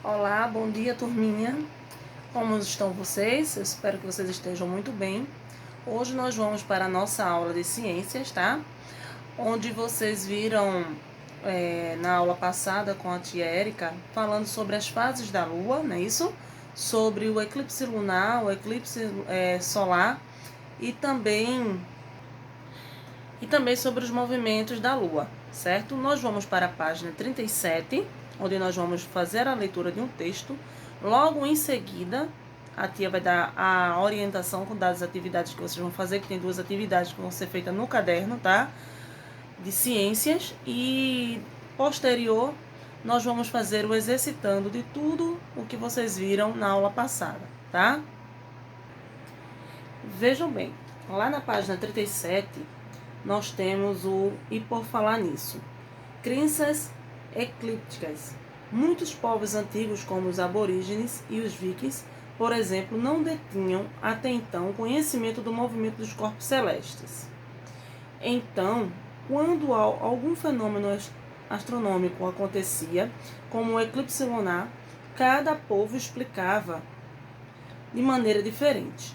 Olá, bom dia, turminha. Como estão vocês? Eu espero que vocês estejam muito bem. Hoje nós vamos para a nossa aula de ciências, tá? Onde vocês viram na aula passada com a tia Érica falando sobre as fases da Lua, não é isso? Sobre o eclipse lunar, o eclipse solar e também sobre os movimentos da Lua, certo? Nós vamos para a página 37, onde nós vamos fazer a leitura de um texto. Logo em seguida, a tia vai dar a orientação com das atividades que vocês vão fazer, que tem duas atividades que vão ser feitas no caderno, tá? De ciências. E posterior, nós vamos fazer o exercitando de tudo o que vocês viram na aula passada, tá? Vejam bem, lá na página 37, nós temos o "e por falar nisso", crenças eclípticas. Muitos povos antigos, como os aborígenes e os vikings, por exemplo, não detinham até então conhecimento do movimento dos corpos celestes. Então, quando algum fenômeno astronômico acontecia, como o eclipse lunar, cada povo explicava de maneira diferente.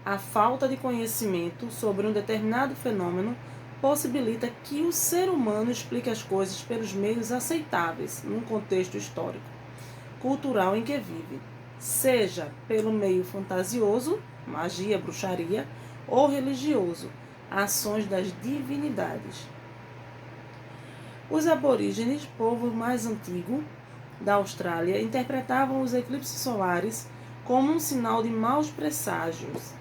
A falta de conhecimento sobre um determinado fenômeno possibilita que o ser humano explique as coisas pelos meios aceitáveis num contexto histórico, cultural em que vive, seja pelo meio fantasioso, magia, bruxaria, ou religioso, ações das divinidades. Os aborígenes, povo mais antigo da Austrália, interpretavam os eclipses solares como um sinal de maus presságios,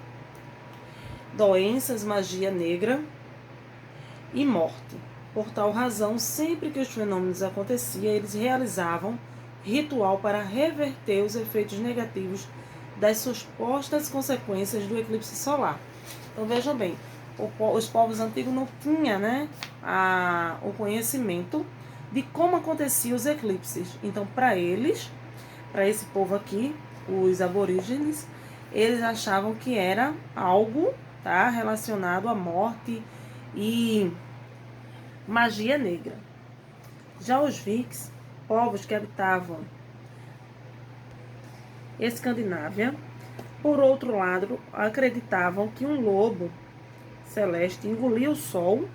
doenças, magia negra e morte. Por tal razão, sempre que os fenômenos aconteciam, eles realizavam ritual para reverter os efeitos negativos das supostas consequências do eclipse solar. Então vejam bem, os povos antigos não tinham, o conhecimento de como aconteciam os eclipses. Então, para eles, para esse povo aqui, os aborígenes, eles achavam que era algo, tá, relacionado à morte e magia negra. Já os vikings, povos que habitavam Escandinávia, por outro lado, acreditavam que um lobo celeste engolia o sol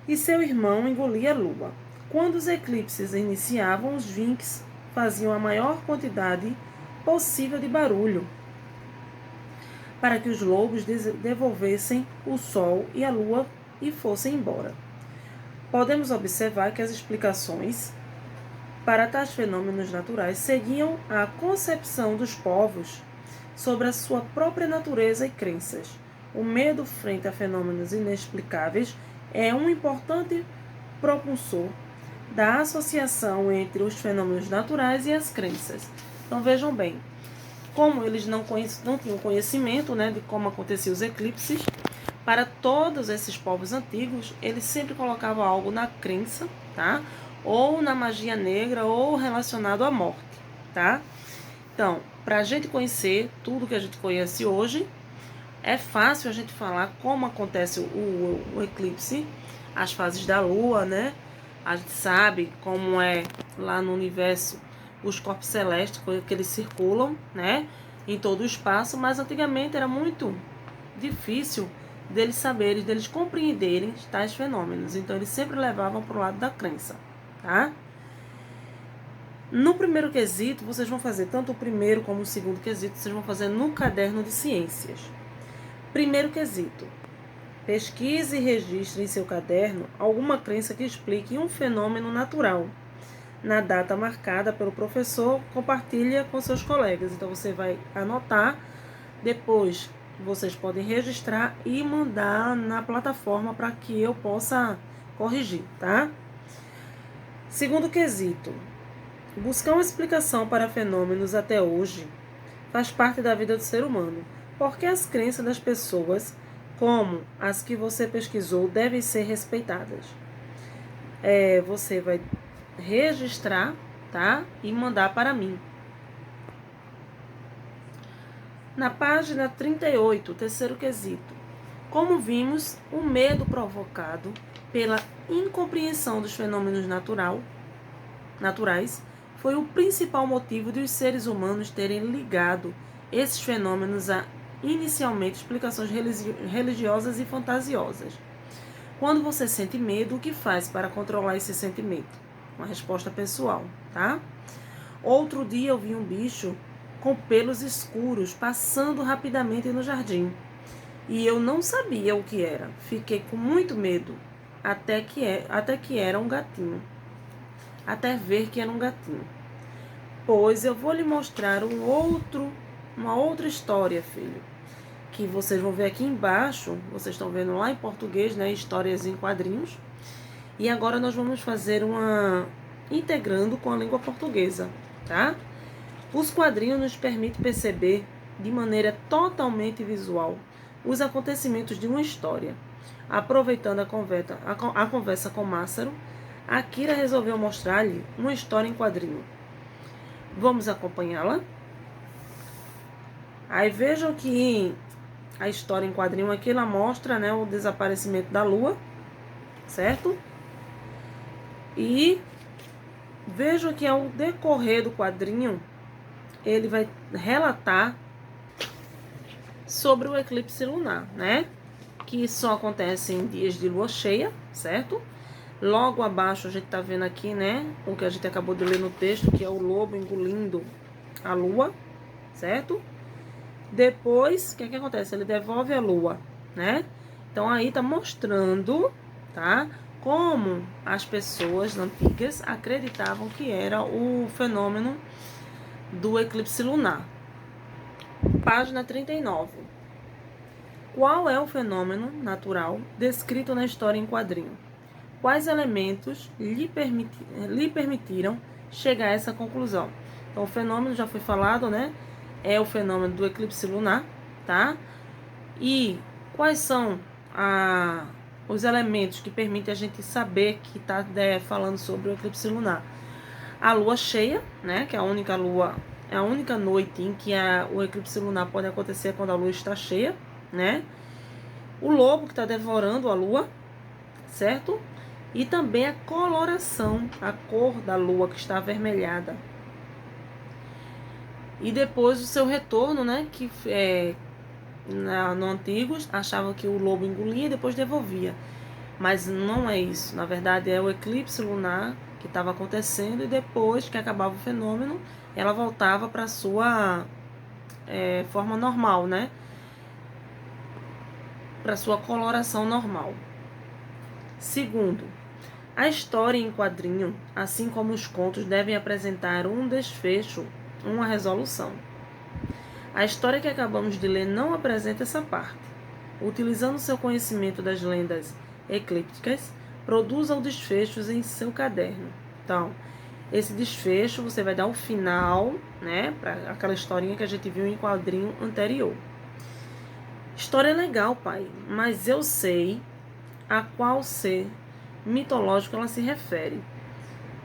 e seu irmão engolia a lua. Quando os eclipses iniciavam, os vikings faziam a maior quantidade possível de barulho para que os lobos devolvessem o sol e a lua e fossem embora. Podemos observar que as explicações para tais fenômenos naturais seguiam a concepção dos povos sobre a sua própria natureza e crenças. O medo frente a fenômenos inexplicáveis é um importante propulsor da associação entre os fenômenos naturais e as crenças. Então vejam bem, como eles não tinham conhecimento, de como aconteciam os eclipses, para todos esses povos antigos, eles sempre colocavam algo na crença, tá? Ou na magia negra, ou relacionado à morte, tá? Então, para a gente conhecer tudo que a gente conhece hoje, é fácil a gente falar como acontece o eclipse, as fases da Lua, né? A gente sabe como é lá no universo os corpos celestes, que eles circulam, né? Em todo o espaço, mas antigamente era muito difícil deles saberem, deles compreenderem tais fenômenos. Então, eles sempre levavam para o lado da crença, tá? No primeiro quesito, vocês vão fazer tanto o primeiro como o segundo quesito, vocês vão fazer no caderno de ciências. Primeiro quesito: pesquise e registre em seu caderno alguma crença que explique um fenômeno natural. Na data marcada pelo professor, compartilha com seus colegas. Então, você vai anotar, depois vocês podem registrar e mandar na plataforma para que eu possa corrigir, tá? Segundo quesito: buscar uma explicação para fenômenos até hoje faz parte da vida do ser humano. Porque as crenças das pessoas, como as que você pesquisou, devem ser respeitadas. Você vai registrar, tá? E mandar para mim. Na página 38, terceiro quesito: como vimos, o medo provocado pela incompreensão dos fenômenos naturais foi o principal motivo de os seres humanos terem ligado esses fenômenos a, inicialmente, explicações religiosas e fantasiosas. Quando você sente medo, o que faz para controlar esse sentimento? Uma resposta pessoal, tá? Outro dia eu vi um bicho com pelos escuros passando rapidamente no jardim. E eu não sabia o que era. Fiquei com muito medo, até que era um gatinho. Até ver que era um gatinho. Pois eu vou lhe mostrar uma outra história, filho. Que vocês vão ver aqui embaixo. Vocês estão vendo lá em português, né? Histórias em quadrinhos. E agora nós vamos fazer integrando com a língua portuguesa, tá? Os quadrinhos nos permitem perceber de maneira totalmente visual os acontecimentos de uma história. Aproveitando a conversa com Massaro, Akira resolveu mostrar-lhe uma história em quadrinho. Vamos acompanhá-la? Aí vejam que a história em quadrinho aqui, ela mostra, né, o desaparecimento da Lua, certo? E vejam que ao decorrer do quadrinho, ele vai relatar sobre o eclipse lunar, né? Que só acontece em dias de lua cheia, certo? Logo abaixo a gente tá vendo aqui, né? O que a gente acabou de ler no texto, que é o lobo engolindo a lua, certo? Depois, o que acontece? Ele devolve a lua, né? Então aí tá mostrando, tá? Como as pessoas antigas acreditavam que era o fenômeno do eclipse lunar. Página 39. Qual é o fenômeno natural descrito na história em quadrinho? Quais elementos lhe permitiram chegar a essa conclusão? Então, o fenômeno já foi falado, né? É o fenômeno do eclipse lunar, tá? E quais são os elementos que permitem a gente saber que está falando sobre o eclipse lunar? A lua cheia, né? Que é a única noite em que o eclipse lunar pode acontecer quando a lua está cheia, né? O lobo que está devorando a lua, certo? E também a coloração, a cor da lua que está avermelhada. E depois o seu retorno, né? Que no antigo achavam que o lobo engolia e depois devolvia. Mas não é isso. Na verdade é o eclipse lunar que estava acontecendo e depois que acabava o fenômeno, ela voltava para a sua forma normal, né? Para sua coloração normal. Segundo, a história em quadrinho, assim como os contos, devem apresentar um desfecho, uma resolução. A história que acabamos de ler não apresenta essa parte. Utilizando seu conhecimento das lendas eclípticas, produza o desfecho em seu caderno. Então, esse desfecho você vai dar o final, né, para aquela historinha que a gente viu em quadrinho anterior. História legal, pai, mas eu sei a qual ser mitológico ela se refere.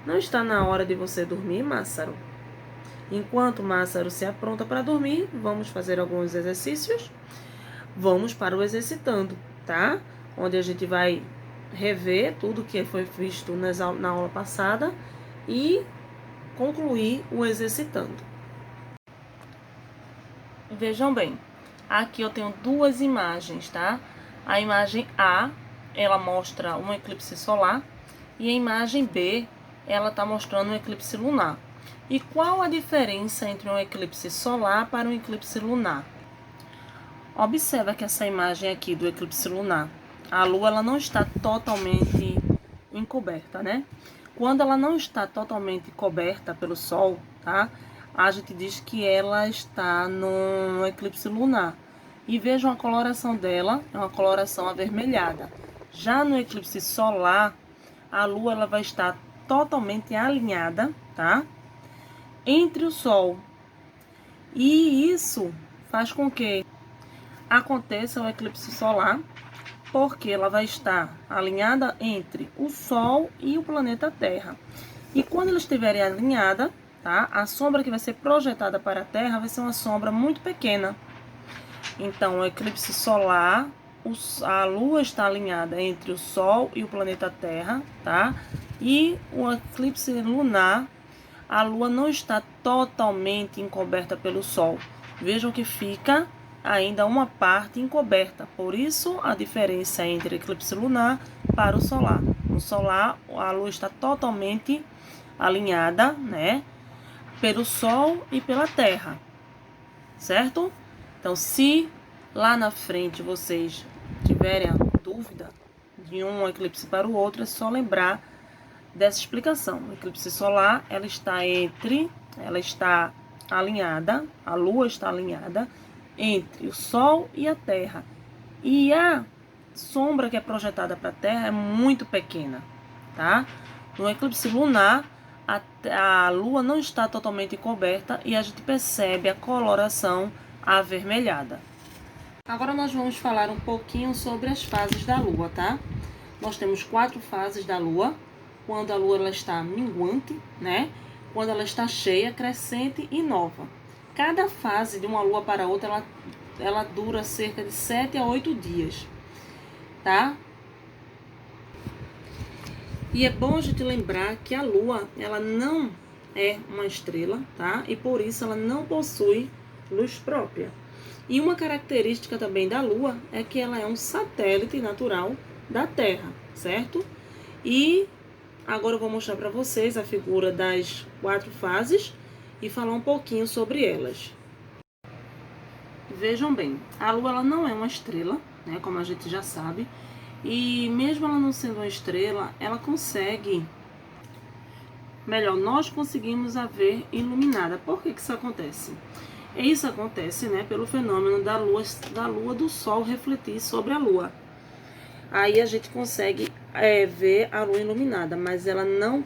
Não está na hora de você dormir, Massaro? Enquanto Massaro se apronta para dormir, vamos fazer alguns exercícios. Vamos para o exercitando, tá? Onde a gente vai rever tudo que foi visto na aula passada e concluir o exercitando. Vejam bem, aqui eu tenho duas imagens, tá? A imagem A, ela mostra um eclipse solar e a imagem B, ela está mostrando um eclipse lunar. E qual a diferença entre um eclipse solar para um eclipse lunar? Observa que essa imagem aqui do eclipse lunar, a lua ela não está totalmente encoberta, né? Quando ela não está totalmente coberta pelo sol, tá? A gente diz que ela está no eclipse lunar. E vejam a coloração dela, é uma coloração avermelhada. Já no eclipse solar, a lua ela vai estar totalmente alinhada, tá? Entre o sol. E isso faz com que aconteça o eclipse solar, porque ela vai estar alinhada entre o Sol e o planeta Terra. E quando ela estiver alinhada, tá? A sombra que vai ser projetada para a Terra vai ser uma sombra muito pequena. Então, o eclipse solar, a Lua está alinhada entre o Sol e o planeta Terra, tá? E o eclipse lunar, a Lua não está totalmente encoberta pelo Sol. Vejam que fica ainda uma parte encoberta. Por isso, a diferença entre eclipse lunar para o solar. No solar, a Lua está totalmente alinhada, né, pelo Sol e pela Terra, certo? Então, se lá na frente vocês tiverem a dúvida de um eclipse para o outro, é só lembrar dessa explicação. O eclipse solar, ela está alinhada, a Lua está alinhada entre o Sol e a Terra. E a sombra que é projetada para a Terra é muito pequena, tá? No eclipse lunar, a Lua não está totalmente coberta e a gente percebe a coloração avermelhada. Agora nós vamos falar um pouquinho sobre as fases da Lua, tá? Nós temos 4 fases da Lua. Quando a Lua ela está minguante, né? Quando ela está cheia, crescente e nova. Cada fase de uma Lua para outra, ela dura cerca de 7 a 8 dias, tá? E é bom a gente lembrar que a Lua, ela não é uma estrela, tá? E por isso ela não possui luz própria. E uma característica também da Lua é que ela é um satélite natural da Terra, certo? E agora eu vou mostrar para vocês a figura das 4 fases e falar um pouquinho sobre elas. Vejam bem, a Lua ela não é uma estrela, né, como a gente já sabe. E mesmo ela não sendo uma estrela, ela consegue... Melhor, nós conseguimos a ver iluminada. Por que isso acontece? Isso acontece, né, pelo fenômeno da lua do Sol refletir sobre a Lua. Aí a gente consegue ver a Lua iluminada, mas ela não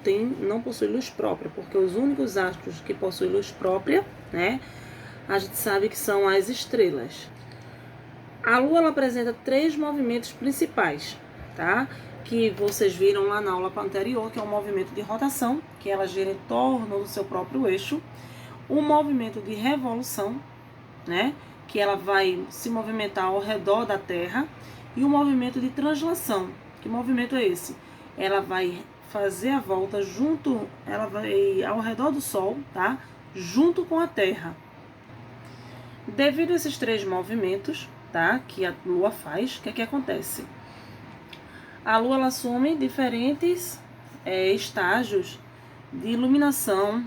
possui luz própria, porque os únicos astros que possuem luz própria, né, a gente sabe que são as estrelas. A Lua ela apresenta 3 movimentos principais, tá? Que vocês viram lá na aula anterior, que é o movimento de rotação, que ela gira em torno do seu próprio eixo. O movimento de revolução, né? Que ela vai se movimentar ao redor da Terra. E o movimento de translação. Que movimento é esse? Ela vai fazer a volta ela vai ao redor do Sol, tá? Junto com a Terra. Devido a esses 3 movimentos, tá, que a Lua faz, o que acontece? A Lua ela assume diferentes estágios de iluminação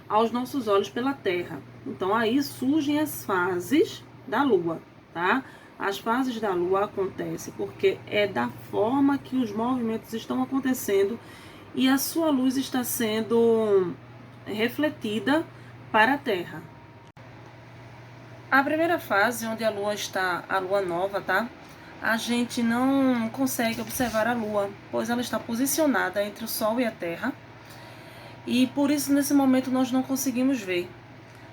aos nossos olhos pela Terra. Então aí surgem as fases da Lua, tá? As fases da Lua acontecem porque é da forma que os movimentos estão acontecendo e a sua luz está sendo refletida para a Terra. A primeira fase, onde a Lua está, a Lua nova, tá? A gente não consegue observar a Lua, pois ela está posicionada entre o Sol e a Terra. E por isso, nesse momento, nós não conseguimos ver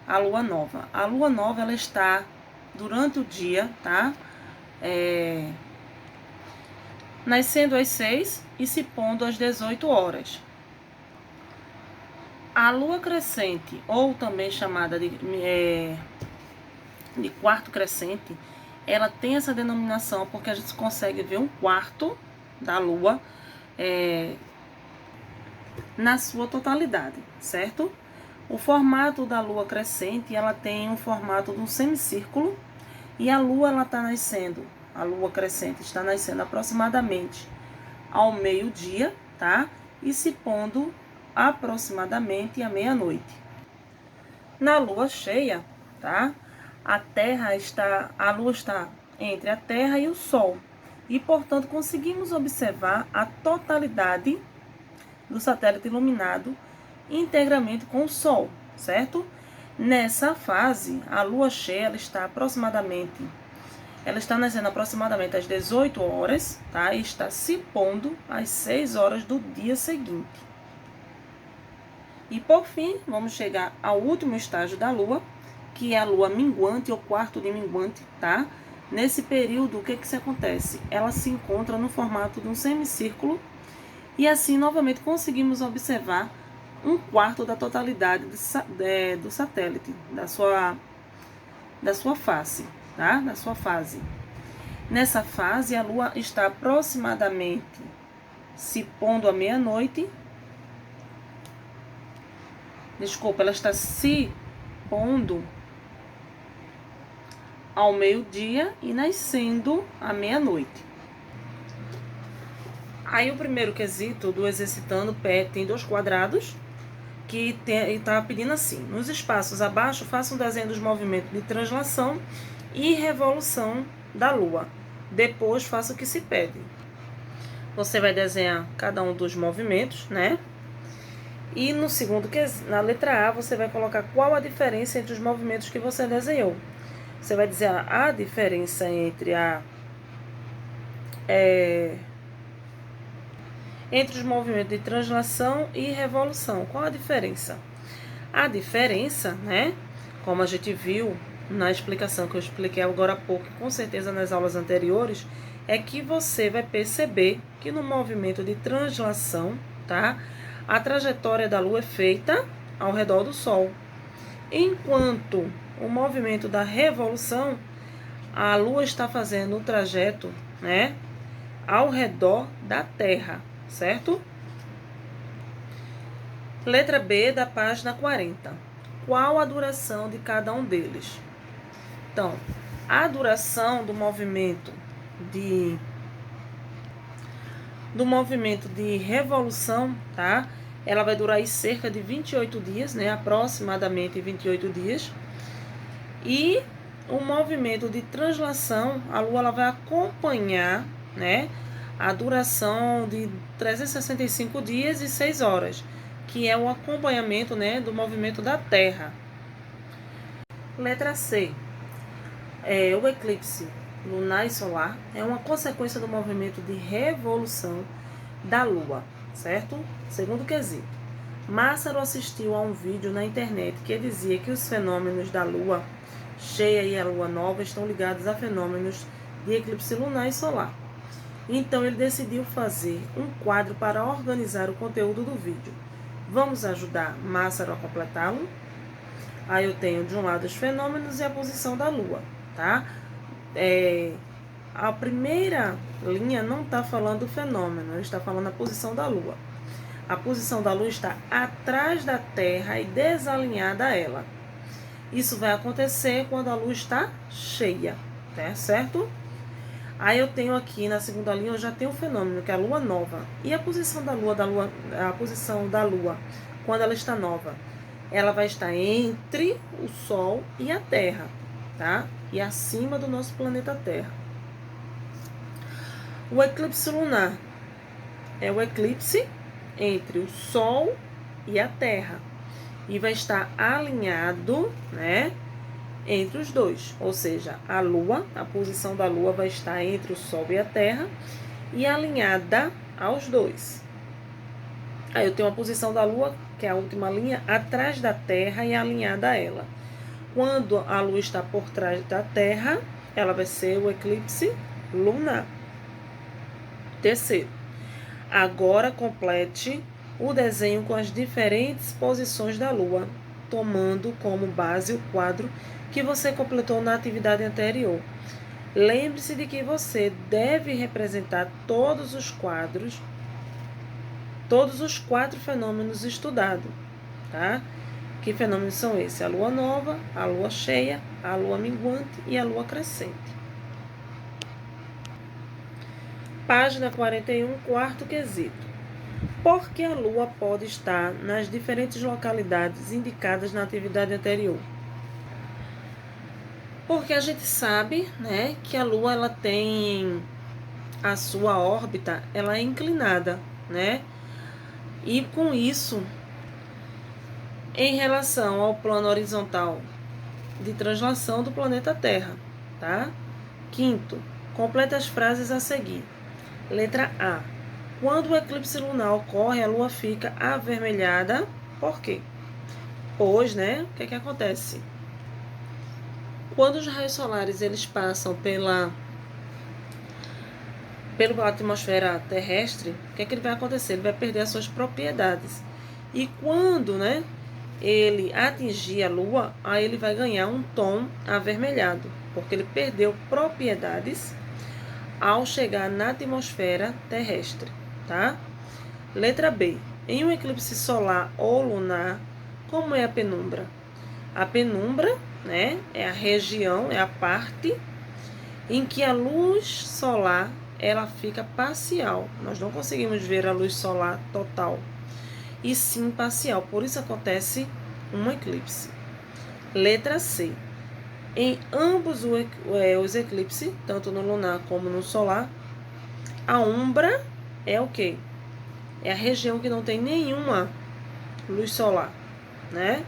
a Lua nova. A Lua nova, ela está durante o dia, tá? Nascendo às 6 e se pondo às 18 horas. A Lua crescente, ou também chamada de quarto crescente, ela tem essa denominação porque a gente consegue ver um quarto da Lua na sua totalidade, certo? O formato da Lua crescente, ela tem um formato de um semicírculo e a Lua ela está nascendo, a Lua crescente está nascendo aproximadamente ao meio-dia, tá? E se pondo aproximadamente à meia-noite. Na Lua cheia, tá? A Lua está entre a Terra e o Sol. E, portanto, conseguimos observar a totalidade do satélite iluminado integralmente com o Sol, certo? Nessa fase, a Lua cheia ela está nascendo aproximadamente às 18 horas, tá? E está se pondo às 6 horas do dia seguinte. E, por fim, vamos chegar ao último estágio da Lua, que é a Lua minguante ou quarto de minguante, tá? Nesse período, o que se acontece? Ela se encontra no formato de um semicírculo e assim, novamente, conseguimos observar um quarto da totalidade do satélite, da sua face, tá? Da sua fase. Nessa fase, a Lua está aproximadamente se pondo à meia-noite Desculpa, ela está se pondo ao meio-dia e nascendo à meia-noite. Aí o primeiro quesito do exercitando pé tem 2 quadrados que está pedindo assim: nos espaços abaixo, faça um desenho dos movimentos de translação e revolução da Lua. Depois faça o que se pede. Você vai desenhar cada um dos movimentos, né? E no segundo, na letra A, você vai colocar qual a diferença entre os movimentos que você desenhou. Você vai dizer a diferença entre entre os movimentos de translação e revolução. Qual a diferença? A diferença, né? Como a gente viu na explicação que eu expliquei agora há pouco, e com certeza nas aulas anteriores, é que você vai perceber que no movimento de translação, tá? A trajetória da Lua é feita ao redor do Sol. Enquanto o movimento da revolução, a Lua está fazendo o trajeto, né? Ao redor da Terra, certo? Letra B da página 40. Qual a duração de cada um deles? Então, a duração do movimento de revolução, tá? Ela vai durar aí cerca de 28 dias, né? Aproximadamente 28 dias. E o movimento de translação, a Lua ela vai acompanhar, né? A duração de 365 dias e 6 horas, que é o acompanhamento, né, do movimento da Terra. Letra C. O eclipse lunar e solar é uma consequência do movimento de revolução da Lua, certo? Segundo quesito. Massaro assistiu a um vídeo na internet que dizia que os fenômenos da Lua cheia e a Lua nova estão ligados a fenômenos de eclipse lunar e solar. Então ele decidiu fazer um quadro para organizar o conteúdo do vídeo. Vamos ajudar Massaro a completá-lo? Aí eu tenho de um lado os fenômenos e a posição da Lua, tá? A primeira linha não está falando do fenômeno, ele está falando a posição da Lua. A posição da Lua está atrás da Terra e desalinhada a ela. Isso vai acontecer quando a Lua está cheia, tá certo? Aí eu tenho aqui na segunda linha, eu já tenho o fenômeno, que é a Lua nova. E a posição da Lua, a posição da Lua, quando ela está nova? Ela vai estar entre o Sol e a Terra, tá? E acima do nosso planeta Terra. O eclipse lunar é o eclipse entre o Sol e a Terra. E vai estar alinhado, né, entre os dois. Ou seja, a Lua, a posição da Lua vai estar entre o Sol e a Terra e alinhada aos dois. Aí eu tenho a posição da Lua, que é a última linha, atrás da Terra e alinhada a ela. Quando a Lua está por trás da Terra, ela vai ser o eclipse lunar. Terceiro, agora complete o desenho com as diferentes posições da Lua, tomando como base o quadro que você completou na atividade anterior. Lembre-se de que você deve representar todos os 4 fenômenos estudados, tá? Que fenômenos são esses? A Lua nova, a Lua cheia, a Lua minguante e a Lua crescente. Página 41, quarto quesito. Por que a Lua pode estar nas diferentes localidades indicadas na atividade anterior? Porque a gente sabe, né, que a Lua ela tem a sua órbita, ela é inclinada, né? E com isso, em relação ao plano horizontal de translação do planeta Terra, tá? Quinto, complete as frases a seguir. Letra A. Quando o eclipse lunar ocorre, a Lua fica avermelhada. Por quê? Pois, né, o que acontece? Quando os raios solares eles passam pela atmosfera terrestre, o que ele vai acontecer? Ele vai perder as suas propriedades. E quando, né, ele atingir a Lua, aí ele vai ganhar um tom avermelhado, porque ele perdeu propriedades ao chegar na atmosfera terrestre, tá? Letra B. Em um eclipse solar ou lunar, Como é a penumbra? A penumbra, né, é a região, é a parte em que a luz solar ela fica parcial. Nós não conseguimos ver a luz solar total, e sim parcial. Por isso acontece um eclipse. Letra C. Em ambos os eclipses, tanto no lunar como no solar, a umbra é o quê? É a região que não tem nenhuma luz solar, né?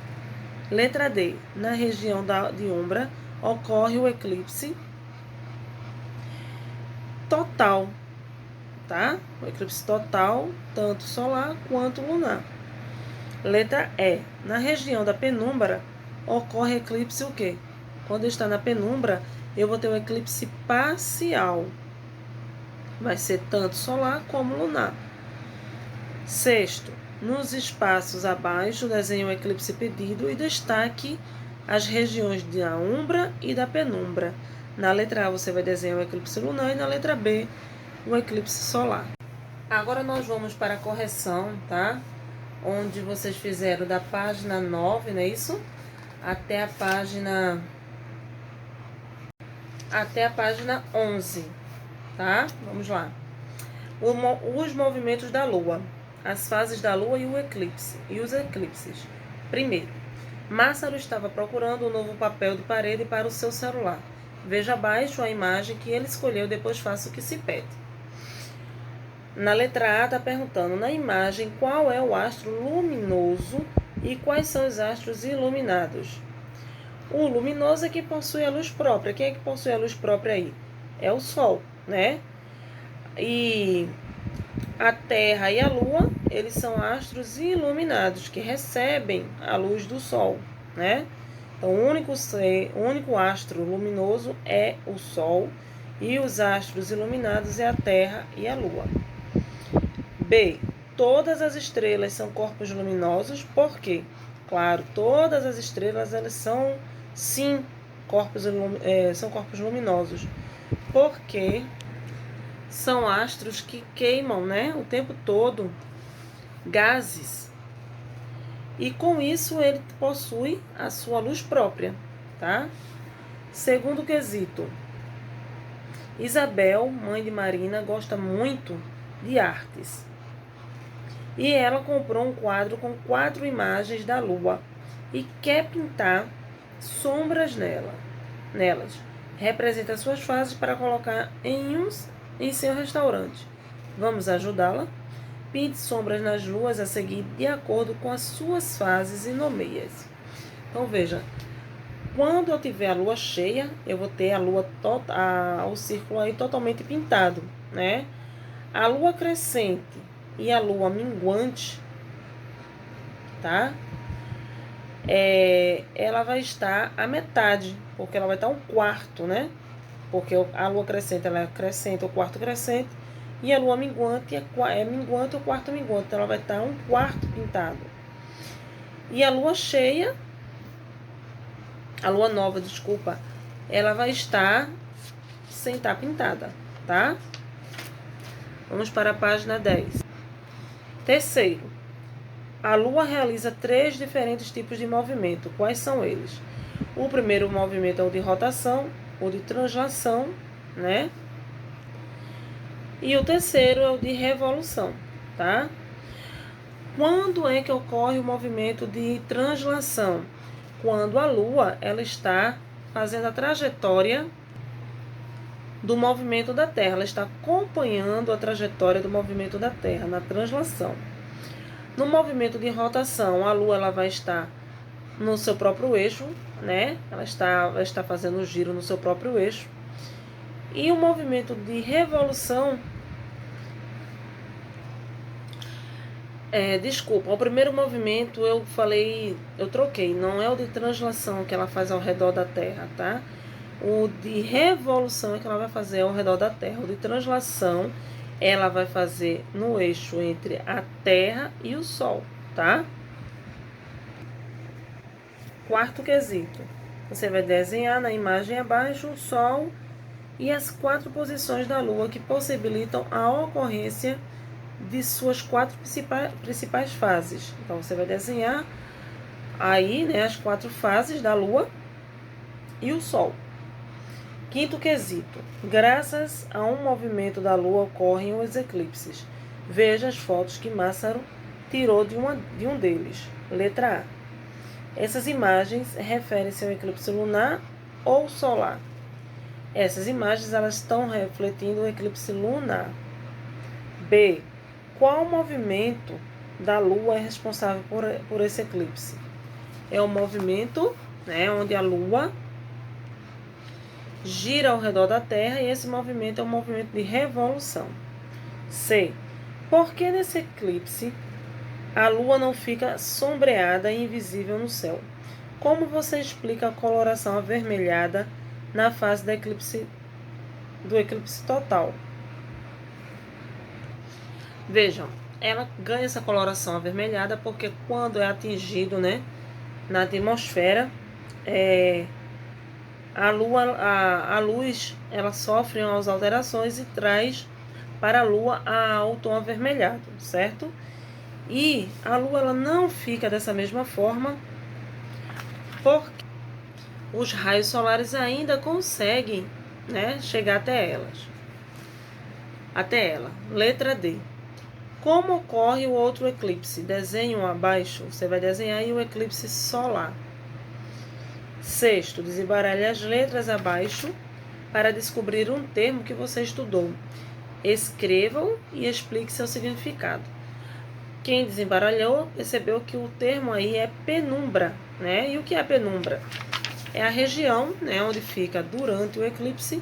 Letra D. Na região de umbra ocorre o eclipse total, tá? O eclipse total, tanto solar quanto lunar. Letra E. Na região da penumbra ocorre eclipse o quê? Quando está na penumbra, eu vou ter o eclipse parcial. Vai ser tanto solar como lunar. Sexto, nos espaços abaixo, desenhe o eclipse pedido e destaque as regiões da umbra e da penumbra. Na letra A você vai desenhar o eclipse lunar e na letra B o eclipse solar. Agora nós vamos para a correção, tá? Onde vocês fizeram da página 9, não é isso? Até a página 11, tá? Vamos lá. Os movimentos da Lua, as fases da Lua e o eclipse, e os eclipses. Primeiro, Massaro estava procurando um novo papel de parede para o seu celular. Veja abaixo a imagem que ele escolheu, depois faça o que se pede. Na letra A está perguntando, na imagem, qual é o astro luminoso e quais são os astros iluminados? O luminoso é que possui a luz própria. Quem é que possui a luz própria aí? É o Sol, né? E a Terra e a Lua, eles são astros iluminados, que recebem a luz do Sol, né? Então, o único astro luminoso é o Sol, e os astros iluminados é a Terra e a Lua. B. Todas as estrelas são corpos luminosos, por quê? Claro, todas as estrelas, elas são, sim, são corpos luminosos, porque são astros que queimam, né, o tempo todo gases. E com isso ele possui a sua luz própria, tá? Segundo quesito. Isabel, mãe de Marina, gosta muito de artes. E ela comprou um quadro com 4 imagens da Lua e quer pintar sombras nelas. Representa suas fases para colocar em seu restaurante. Vamos ajudá-la? Pinte sombras nas luas a seguir de acordo com as suas fases e nomeie-as. Então veja, quando eu tiver a lua cheia, eu vou ter o círculo aí totalmente pintado, né? A lua crescente e a lua minguante, tá? Ela vai estar a metade, porque ela vai estar um quarto, né? Porque a lua crescente, ela acrescenta o quarto crescente, e a lua minguante é minguante, o quarto minguante. Então, ela vai estar um quarto pintado. E a lua cheia, a lua nova, desculpa, ela vai estar sem estar pintada, tá? Vamos para a página 10. Terceiro, a Lua realiza 3 diferentes tipos de movimento. Quais são eles? O primeiro movimento é o de rotação, o de translação, né? E o terceiro é o de revolução, tá? Quando é que ocorre o movimento de translação? Quando a Lua ela está fazendo a trajetória do movimento da Terra. Ela está acompanhando a trajetória do movimento da Terra na translação. No movimento de rotação, a Lua ela vai estar no seu próprio eixo, né? Ela está fazendo o giro no seu próprio eixo. E o movimento de revolução, o primeiro movimento eu troquei, não é o de translação que ela faz ao redor da Terra, tá? O de revolução é que ela vai fazer ao redor da Terra. O de translação ela vai fazer no eixo entre a Terra e o Sol, tá? Quarto quesito. Você vai desenhar na imagem abaixo o Sol e as 4 posições da Lua que possibilitam a ocorrência de suas 4 principais fases. Então, você vai desenhar aí, né, as 4 fases da Lua e o Sol. Quinto quesito. Graças a um movimento da Lua ocorrem os eclipses. Veja as fotos que Massaro tirou de um deles. Letra A. Essas imagens referem-se ao eclipse lunar ou solar. Essas imagens elas estão refletindo o eclipse lunar. B. Qual movimento da Lua é responsável por esse eclipse? É o movimento, né, onde a Lua gira ao redor da Terra, e esse movimento é um movimento de revolução. C. Por que nesse eclipse a Lua não fica sombreada e invisível no céu? Como você explica a coloração avermelhada na fase do eclipse total? Vejam, ela ganha essa coloração avermelhada porque quando é atingido, né, na atmosfera, a luz ela sofre umas alterações e traz para a Lua o tom avermelhado, certo? E a Lua ela não fica dessa mesma forma porque os raios solares ainda conseguem, né, chegar até ela. Letra D. Como ocorre o outro eclipse? Desenho abaixo. Você vai desenhar aí o eclipse solar. Sexto, desembaralhe as letras abaixo para descobrir um termo que você estudou. Escreva-o e explique seu significado. Quem desembaralhou percebeu que o termo aí é penumbra, né? E o que é penumbra? É a região, né, onde fica durante o eclipse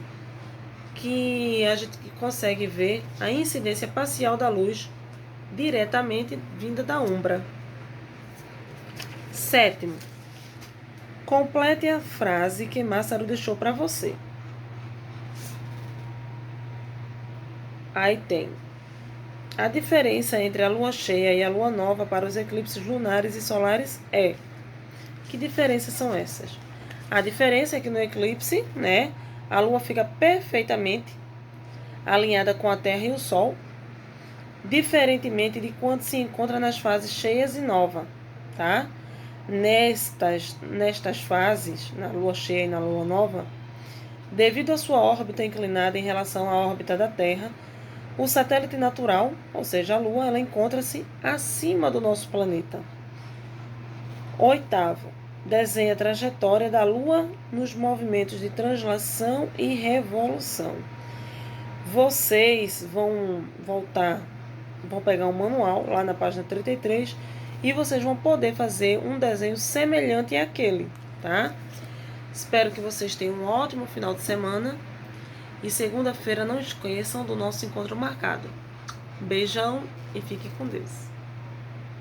que a gente consegue ver a incidência parcial da luz diretamente vinda da umbra. Sétimo, complete a frase que Massaro deixou para você. Aí tem: a diferença entre a lua cheia e a lua nova para os eclipses lunares e solares é. Que diferenças são essas? A diferença é que no eclipse, né, a lua fica perfeitamente alinhada com a Terra e o Sol, diferentemente de quando se encontra nas fases cheias e nova, tá? Nestas fases, na lua cheia e na lua nova, devido à sua órbita inclinada em relação à órbita da Terra, o satélite natural, ou seja, a Lua, ela encontra-se acima do nosso planeta. Oitavo, desenha a trajetória da Lua nos movimentos de translação e revolução. Vocês vão pegar um manual lá na página 33 e vocês vão poder fazer um desenho semelhante àquele, tá? Espero que vocês tenham um ótimo final de semana e segunda-feira não esqueçam do nosso encontro marcado. Beijão e fique com Deus.